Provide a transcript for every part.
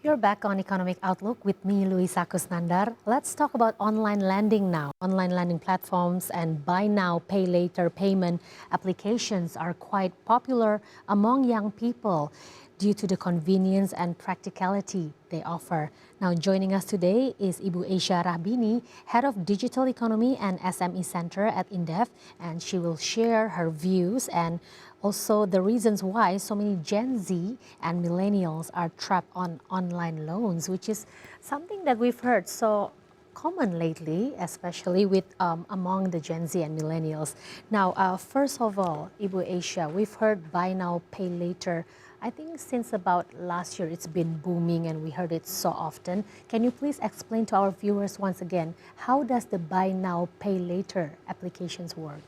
You're back on Economic Outlook with me, Luisa Kusnandar. Let's talk about online lending now. Online lending platforms and buy now, pay later payment applications are quite popular among young people due to the convenience and practicality they offer. Now, joining us today is Ibu Eisha Rachbini, Head of Digital Economy and SME Center at INDEF, and she will share her views and also the reasons why so many Gen Z and Millennials are trapped on online loans, which is something that we've heard so common lately, especially with among the Gen Z and Millennials. Now, first of all, Ibu Eisha, we've heard buy now, pay later. I think since about last year, it's been booming and we heard it so often. Can you please explain to our viewers once again, how does the buy now, pay later applications work?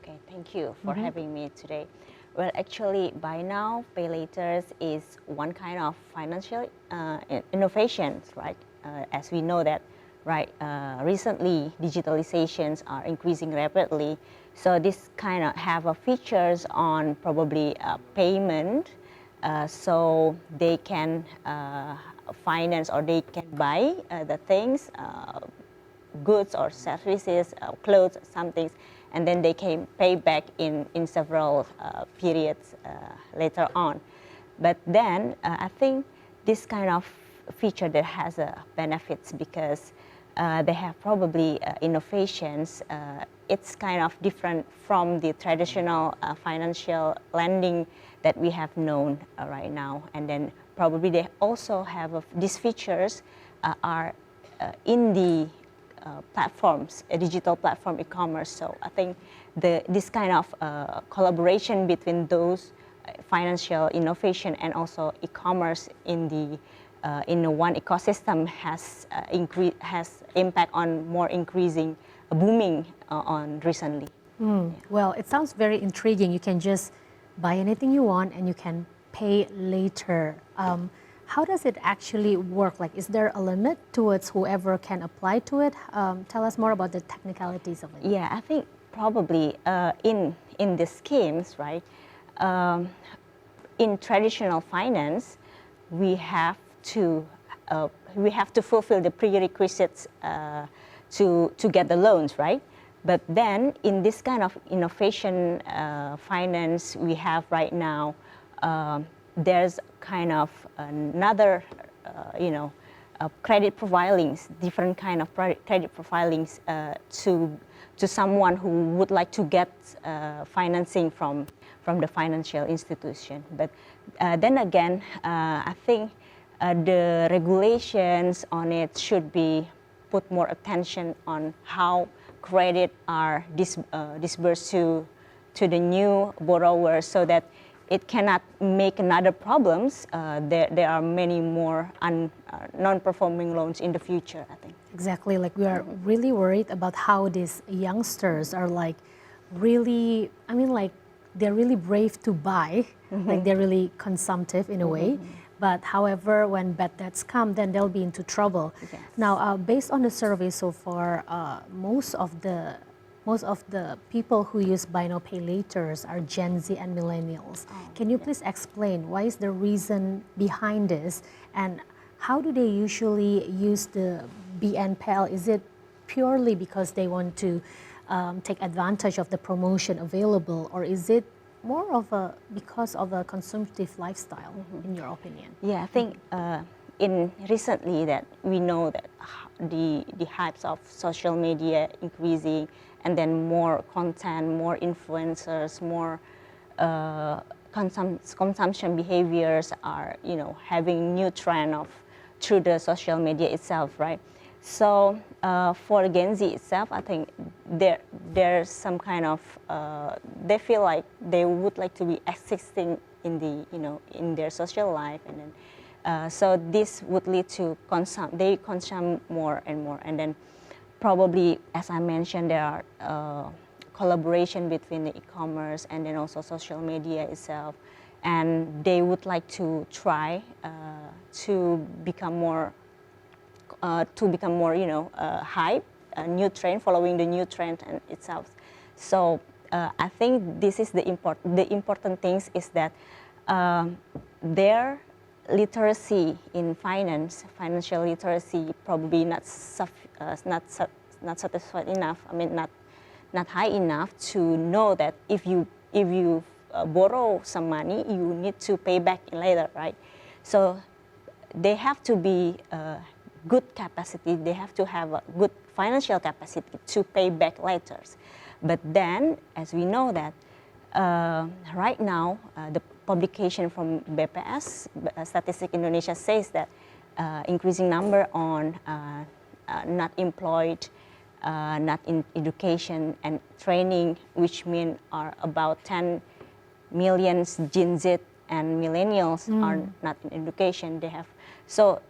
Okay, thank you for having me today. Well, actually, buy now, pay later is one kind of financial innovations, right? As we know that, right, recently digitalizations are increasing rapidly. So this kind of have a features on probably payment, so they can finance or they can buy the things, goods or services, clothes, some things, and then they can pay back in several periods later on. But then I think this kind of feature that has benefits because they have probably innovations. It's kind of different from the traditional financial lending that we have known right now. And then probably they also have these features are in the platforms, a digital platform e-commerce. So I think this kind of collaboration between those financial innovation and also e-commerce in the one ecosystem has impact on more increasing, booming on recently. Yeah. Well, it sounds very intriguing. You can just buy anything you want and you can pay later. How does it actually work? Like, is there a limit towards whoever can apply to it? Tell us more about the technicalities of it. Yeah, I think probably in the schemes, right? In traditional finance, we have to fulfill the prerequisites to get the loans, right? But then in this kind of innovation finance we have right now, there's kind of another, credit profilings, different kind of credit profilings to someone who would like to get financing from the financial institution. But then again, I think the regulations on it should be put more attention on how credit are disbursed to the new borrowers so that it cannot make another problems. There are many more non-performing loans in the future, I think. Exactly, like we are really worried about how these youngsters are like really, they're really brave to buy, like they're really consumptive in a way. But however, when bad debts come, then they'll be into trouble. Yes. Now, based on the survey so far, most of the people who use buy now pay laters are Gen Z and Millennials. Can you please explain why is the reason behind this, and how do they usually use the BNPL? Is it purely because they want to take advantage of the promotion available, or is it more of because of a consumptive lifestyle, in your opinion? Yeah, I think in recently that we know that the hypes of social media increasing, and then more content, more influencers, more consumption behaviors are having new trend through the social media itself, right? So for Gen Z itself, I think there's some kind of they feel like they would like to be existing in the in their social life, and then so this would lead to they consume more and more, and then probably, as I mentioned, there are collaboration between the e-commerce and then also social media itself, and they would like to try to become more hype, a new trend, following the new trend and itself. So I think this is the important things is that their literacy in finance, financial literacy, probably not satisfied enough. I mean, not high enough to know that if you borrow some money, you need to pay back later, right? So they have to be good capacity. They have to have a good financial capacity to pay back later. But then, as we know that right now, the publication from BPS, Statistik Indonesia, says that increasing number on not employed, not in education and training, which mean are about 10 million Gen Z and Millennials are not in education. They have, so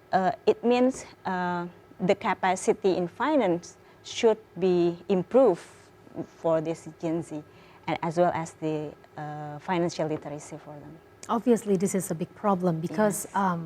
it means the capacity in finance should be improved for this Gen Z, and as well as the financial literacy for them. Obviously, this is a big problem because Yes.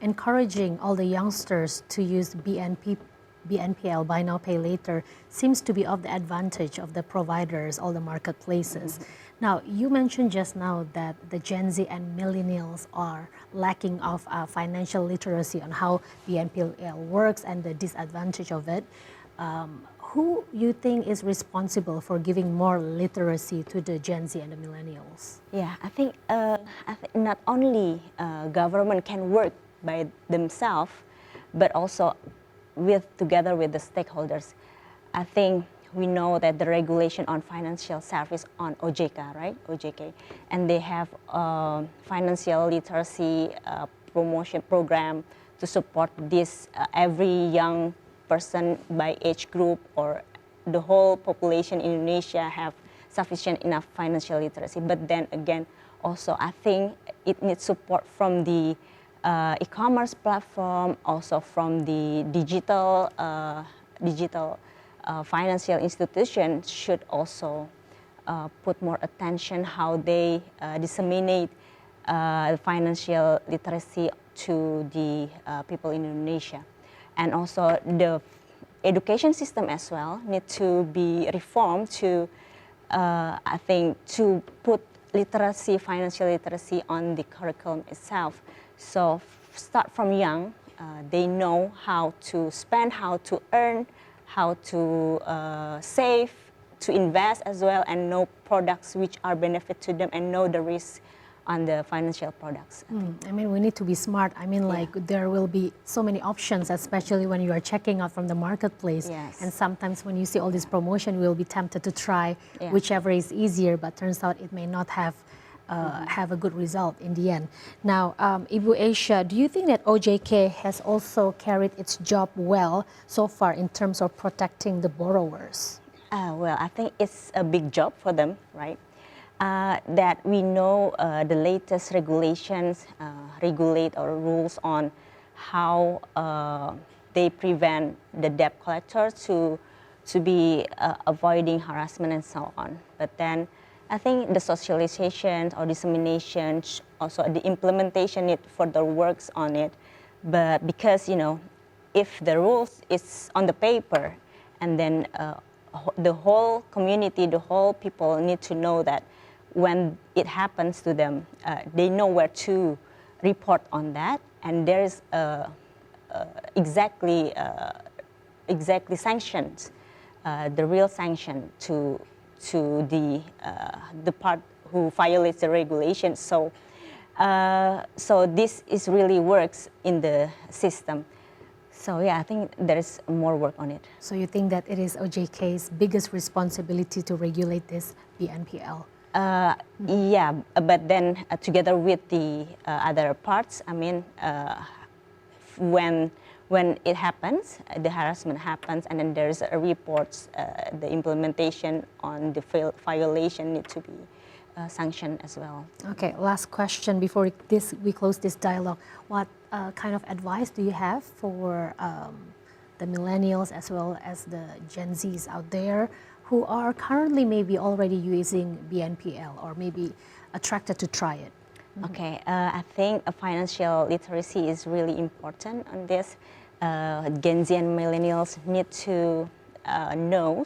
Encouraging all the youngsters to use BNPL, buy now, pay later, seems to be of the advantage of the providers, all the marketplaces. Now, you mentioned just now that the Gen Z and Millennials are lacking of financial literacy on how BNPL works and the disadvantage of it. Who you think is responsible for giving more literacy to the Gen Z and the Millennials? Yeah, I think not only government can work by themselves, but also together with the stakeholders. I think we know that the regulation on financial service on OJK, right? OJK, and they have financial literacy promotion program to support this every young person by age group, or the whole population in Indonesia have sufficient enough financial literacy. But then again, also I think it needs support from the e-commerce platform, also from the digital financial institutions should also put more attention how they disseminate financial literacy to the people in Indonesia. And also the education system as well need to be reformed to, I think, to put literacy, financial literacy on the curriculum itself. So start from young, they know how to spend, how to earn, how to save, to invest as well, and know products which are benefit to them, and know the risk on the financial products. I mean, we need to be smart. I mean, like, there will be so many options, especially when you are checking out from the marketplace. Yes. And sometimes when you see all this promotion, you will be tempted to try whichever is easier, but turns out it may not have a good result in the end. Now, Ibu Eisha, do you think that OJK has also carried its job well so far in terms of protecting the borrowers? Well, I think it's a big job for them, right? That we know the latest regulations regulate or rules on how they prevent the debt collectors to be avoiding harassment and so on. But then I think the socialization or dissemination, also the implementation need further works on it. But because, you know, if the rules is on the paper, and then the whole community, the whole people need to know that when it happens to them, they know where to report on that, and there is exactly sanctions, the real sanction to the part who violates the regulations. So this is really works in the system. So yeah, I think there is more work on it. So you think that it is OJK's biggest responsibility to regulate this BNPL? Yeah, but then together with the other parts, I mean, when it happens, the harassment happens, and then there's a reports, the implementation on the violation need to be sanctioned as well. Okay, last question before we close this dialogue. What kind of advice do you have for the millennials as well as the Gen Zs out there who are currently maybe already using BNPL or maybe attracted to try it? Okay, I think financial literacy is really important on this. Gen Z and millennials need to know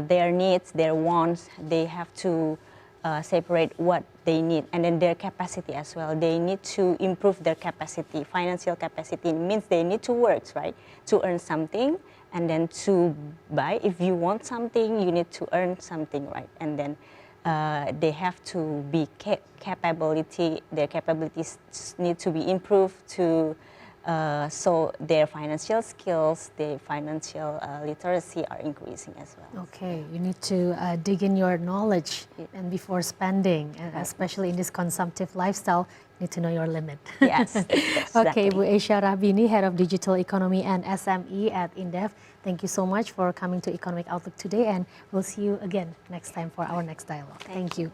their needs, their wants. They have to separate what they need and then their capacity as well. They need to improve their capacity. Financial capacity means they need to work, right, to earn something and then to buy. If you want something, you need to earn something, right? And then they have to be their capabilities need to be improved to so their financial skills, their financial literacy are increasing as well. Okay, you need to dig in your knowledge and before spending, and especially in this consumptive lifestyle, you need to know your limit. Yes. Okay, Exactly. Bu Eisha Rachbini, Head of Digital Economy and SME at INDEF. Thank you so much for coming to Economic Outlook today, and we'll see you again next time for our next dialogue. Thank you.